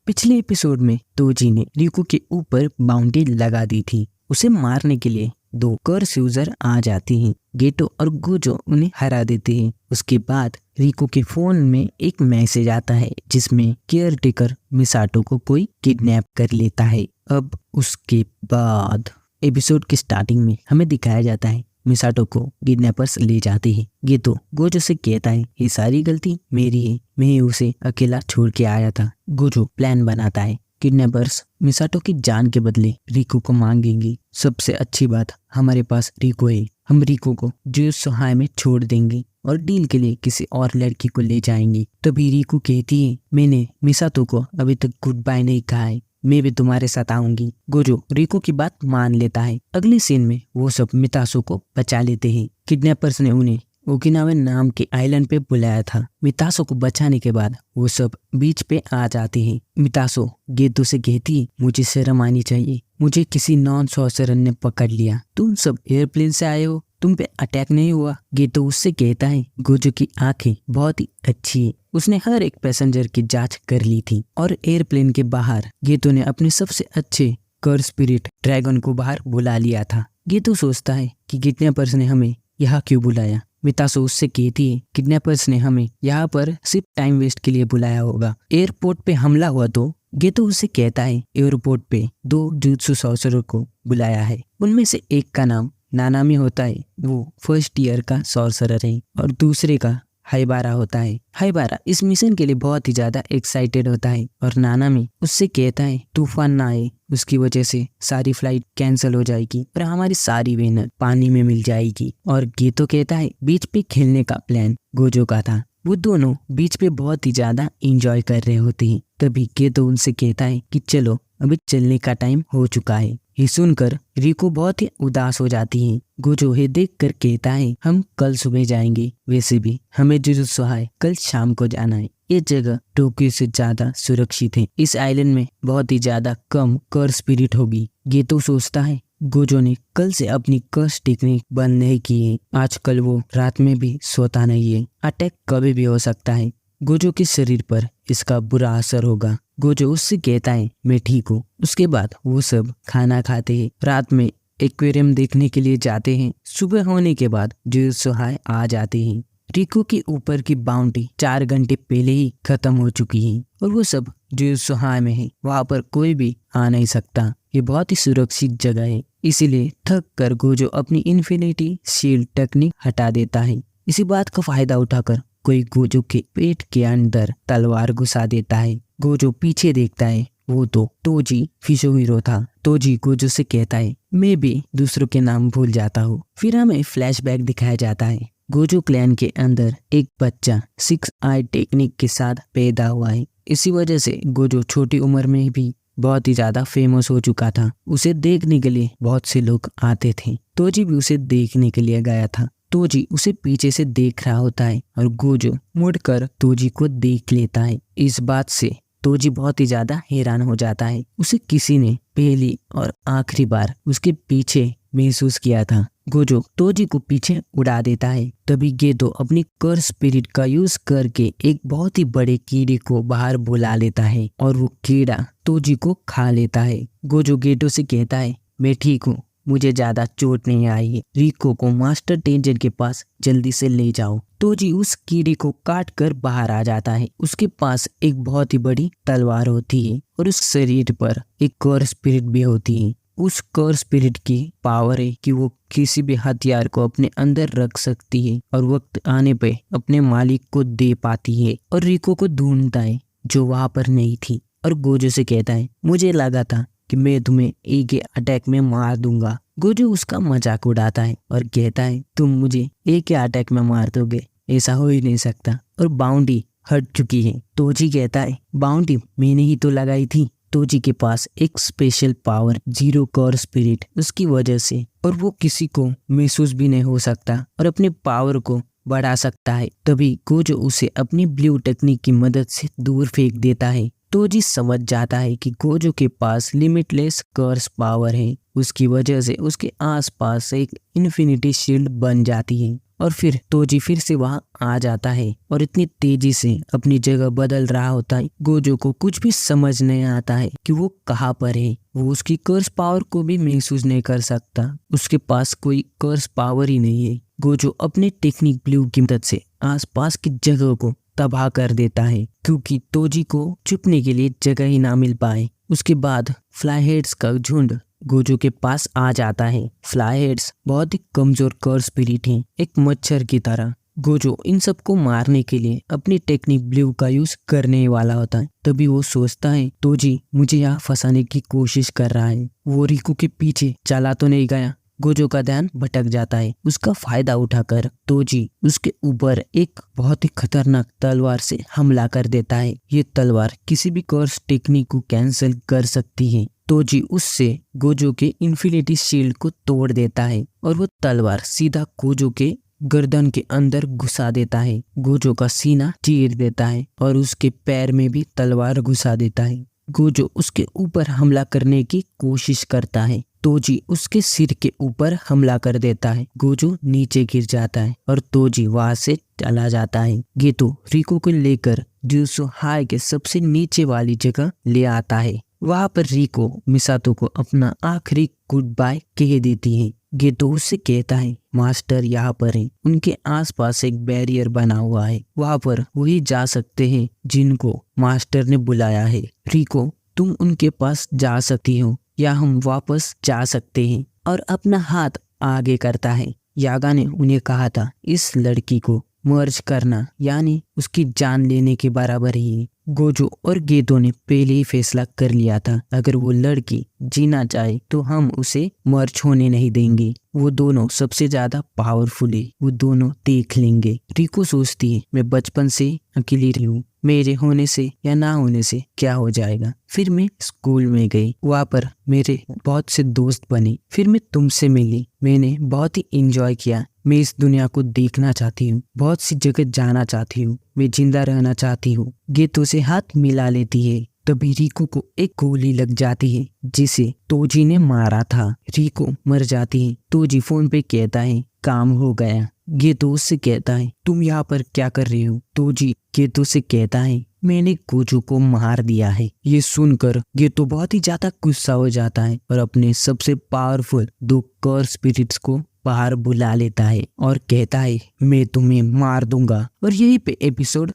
पिछले एपिसोड में तोजी ने रिको के ऊपर बाउंड्री लगा दी थी। उसे मारने के लिए दो कर्स यूजर आ जाती हैं। गेटो और गोजो उन्हें हरा देते हैं। उसके बाद रिको के फोन में एक मैसेज आता है जिसमें केयर टेकर मिसाटो को कोई किडनैप कर लेता है। अब उसके बाद एपिसोड के स्टार्टिंग में हमें दिखाया जाता है मिसाटो को किडनैपर्स ले जाते हैं। गेटो गोजो से कहता है ये सारी गलती मेरी है, मैं उसे अकेला छोड़ के आया था। गोजो प्लान बनाता है। किडनैपर्स मिसाटो की जान के बदले रिको को मांगेंगे। सबसे अच्छी बात हमारे पास रिको है, हम रिको को जियुत्सुहाई में छोड़ देंगे और डील के लिए किसी और लड़की को ले जाएंगे। तभी रिको कहती है मैंने मिसाटो को अभी तक गुड बाय नहीं कहा है, मैं भी तुम्हारे साथ आऊंगी। गोजो रिको की बात मान लेता है। अगले सीन में वो सब मितासो को बचा लेते हैं। किडनैपर्स ने उन्हें ओकिनावा नाम के आइलैंड पे बुलाया था। मितासो को बचाने के बाद वो सब बीच पे आ जाते हैं। मितासो गेतो से कहती है मुझे शर्म आनी चाहिए, मुझे किसी नॉन सॉर्सरर ने पकड़ लिया। तुम सब एयरप्लेन से आए हो, तुम पे अटैक नहीं हुआ। गेतो उससे कहता है गोजो की आंखें बहुत ही अच्छी है, उसने हर एक पैसेंजर की जांच कर ली थी। और एयरप्लेन के बाहर गेतो ने अपने सबसे अच्छे कर स्पिरिट ड्रैगन को बाहर बुला लिया था। गेतो सोचता है कि किडनैपर्स ने हमें यहाँ क्यों बुलाया। मितासो उससे कहती है किडनैपर्स ने हमें यहाँ पर सिर्फ टाइम वेस्ट के लिए बुलाया होगा। एयरपोर्ट पे हमला हुआ तो गेतो उससे कहता है एयरपोर्ट पे दो जुत्सु सॉर्सरर को बुलाया है, उनमें से एक का नाम नानामी होता है, वो फर्स्ट ईयर का सॉर्सरर है, और दूसरे का हाइबारा होता है। हाइबारा इस मिशन के लिए बहुत ही ज्यादा एक्साइटेड होता है और नानामी उससे कहता है तूफान ना आए, उसकी वजह से सारी फ्लाइट कैंसिल हो जाएगी और हमारी सारी मेहनत पानी में मिल जाएगी। और गेतो कहता है बीच पे खेलने का प्लान गोजो का था। वो दोनों बीच पे बहुत ही ज्यादा एंजॉय कर रहे होते हैं। तभी गेतो उनसे कहता है कि चलो अभी चलने का टाइम हो चुका है। ये सुनकर रिको बहुत ही उदास हो जाती है। गोजो ये देख कर कहता है हम कल सुबह जाएंगे, वैसे भी हमें जियुत्सुहाई कल शाम को जाना है। ये जगह टोक्यो से ज्यादा सुरक्षित है, इस आइलैंड में बहुत ही ज्यादा कम कर स्पिरिट होगी। गेतो सोचता है गोजो ने कल से अपनी कर्स टेक्निक बंद नहीं की है, आजकल वो रात में भी सोता नहीं है, अटैक कभी भी हो सकता है, गोजो के शरीर पर इसका बुरा असर होगा। गोजो उससे कहता है मैं ठीक हूँ। उसके बाद वो सब खाना खाते हैं, रात में एक्वेरियम देखने के लिए जाते हैं। सुबह होने के बाद जियुत्सुहाई आ जाते हैं। रिको के ऊपर की बाउंड्री 4 घंटे पहले ही खत्म हो चुकी है और वो सब जियुत्सुहाई में है, वहाँ पर कोई भी आ नहीं सकता। ये बहुत ही सुरक्षित जगह है, इसीलिए थक कर गोजो अपनी इन्फिनिटी शील्ड टेक्निक हटा देता है। इसी बात का फायदा उठाकर कोई गोजो के पेट के अंदर तलवार घुसा देता है। गोजो पीछे देखता है, वो तो तोजी फिशोहिरो था। तोजी गोजो से कहता है मैं भी दूसरों के नाम भूल जाता हूँ। फिर हमें फ्लैशबैक दिखाया जाता है। गोजो क्लैन के अंदर एक बच्चा 6 आई टेक्निक के साथ पैदा हुआ है। इसी वजह से गोजो छोटी उम्र में भी बहुत ही ज्यादा फेमस हो चुका था। उसे देखने के लिए बहुत से लोग आते थे। तोजी भी उसे देखने के लिए गया था। तोजी उसे पीछे से देख रहा होता है और गोजो मुड़कर तोजी को देख लेता है। इस बात से तोजी बहुत ही ज्यादा हैरान हो जाता है। उसे किसी ने पहली और आखिरी बार उसके पीछे महसूस किया था। गोजो तोजी को पीछे उड़ा देता है। तभी गेतो अपनी कर स्पिरिट का यूज करके एक बहुत ही बड़े कीड़े को बाहर बुला लेता है और वो कीड़ा तोजी को खा लेता है। गोजो गेतो से कहता है मैं ठीक हूँ, मुझे ज्यादा चोट नहीं आई है, रिको को मास्टर टेंजर के पास जल्दी से ले जाओ। तोजी उस कीड़े को काट कर बाहर आ जाता है। उसके पास एक बहुत ही बड़ी तलवार होती है और उस शरीर पर एक कर स्पिरिट भी होती है। उस कर स्पिरिट की पावर है कि वो किसी भी हथियार को अपने अंदर रख सकती है और वक्त आने पे अपने मालिक को दे पाती है। और रिको को ढूंढता है जो वहां पर नहीं थी और गोजो से कहता है मुझे लगा था कि मैं तुम्हें एक अटैक में मार दूंगा। गोजो उसका मजाक उड़ाता है और कहता है तुम मुझे एक अटैक में मार दोगे, ऐसा हो ही नहीं सकता, और बाउंड्री हट चुकी है। तोजी कहता है बाउंड्री मैंने ही तो लगाई थी। तोजी के पास एक स्पेशल पावर जीरो कर स्पिरिट, उसकी वजह से, और वो किसी को महसूस भी नहीं हो सकता और अपने पावर को बढ़ा सकता है। तभी गोजो उसे अपनी ब्लू टेक्निक की मदद से दूर फेंक देता है। तोजी समझ जाता है कि गोजो के पास लिमिटलेस कर्स पावर है। उसकी वजह से उसके आसपास एक इन्फिनिटी शील्ड बन जाती है और फिर तोजी फिर से वहाँ आ जाता है और इतनी तेजी से अपनी जगह बदल रहा होता है। गोजो को कुछ भी समझ नहीं आता है कि वो कहाँ पर है। वो उसकी कर्स पावर को भी महसूस नहीं कर सकता, उसके पास कोई कर्स पावर ही नहीं है। गोजो अपने टेक्निक ब्लू की मदद से आसपास की जगह को तबाह कर देता है क्योंकि तोजी को छुपने के लिए जगह ही ना मिल पाए। उसके बाद फ्लाईहेड्स का झुंड गोजो के पास आ जाता है। फ्लाईहेड्स बहुत ही कमजोर कर्स स्पिरिट हैं, एक मच्छर की तरह। गोजो इन सबको मारने के लिए अपनी टेक्निक ब्लू का यूज करने वाला होता है। तभी वो सोचता है तोजी मुझे यहाँ फंसाने की कोशिश कर रहा है। वो रिकू के पीछे चला तो नहीं गया। गोजो का ध्यान भटक जाता है। उसका फायदा उठाकर तोजी उसके ऊपर एक बहुत ही खतरनाक तलवार से हमला कर देता है। ये तलवार किसी भी कर्स टेक्निक को कैंसिल कर सकती है। तोजी उससे गोजो के इन्फिनिटी शील्ड को तोड़ देता है और वो तलवार सीधा गोजो के गर्दन के अंदर घुसा देता है। गोजो का सीना चीर देता है और उसके पैर में भी तलवार घुसा देता है। गोजो उसके ऊपर हमला करने की कोशिश करता है। तोजी उसके सिर के ऊपर हमला कर देता है। गोजो नीचे गिर जाता है और तोजी वहां से चला जाता है। गेतो रिको को लेकर जुजुत्सु हाई के सबसे नीचे वाली जगह ले आता है। वहां पर रिको मिसातो को अपना आखिरी गुड बाय कह देती है। गेतो उससे कहता है मास्टर यहाँ पर है। उनके आसपास एक बैरियर बना हुआ है, वहां पर वही जा सकते हैं जिनको मास्टर ने बुलाया है। रिको तुम उनके पास जा सकती हो या हम वापस जा सकते हैं, और अपना हाथ आगे करता है। यागा ने उन्हें कहा था इस लड़की को मर्ज करना यानी उसकी जान लेने के बराबर ही है। गोजो और गेतो ने पहले ही फैसला कर लिया था, अगर वो लड़की जीना चाहे तो हम उसे मर्ज होने नहीं देंगे। वो दोनों सबसे ज्यादा पावरफुल है, वो दोनों देख लेंगे। रिको सोचती है मैं बचपन से अकेली रही हूँ, मेरे होने से या ना होने से क्या हो जाएगा। फिर मैं स्कूल में गई, वहाँ पर मेरे बहुत से दोस्त बने। फिर मैं तुमसे मिली, मैंने बहुत ही एंजॉय किया। मैं इस दुनिया को देखना चाहती हूँ, बहुत सी जगह जाना चाहती हूँ, मैं जिंदा रहना चाहती हूँ। गेतो से हाथ मिला लेती है। तभी रिको को एक गोली लग जाती है जिसे तोजी ने मारा था। रिको मर जाती है। तोजी फोन पे कहता है काम हो गया। गेतो उससे कहता है तुम यहाँ पर क्या कर रही हो। तोजी गेतो से कहता है मैंने गोजो को मार दिया है। ये सुनकर गेतो बहुत ही ज्यादा गुस्सा हो जाता है और अपने सबसे पावरफुल 2 कर्स स्पिरिट्स को बाहर बुला लेता है और कहता है मैं तुम्हें मार दूंगा। और यही पे एपिसोड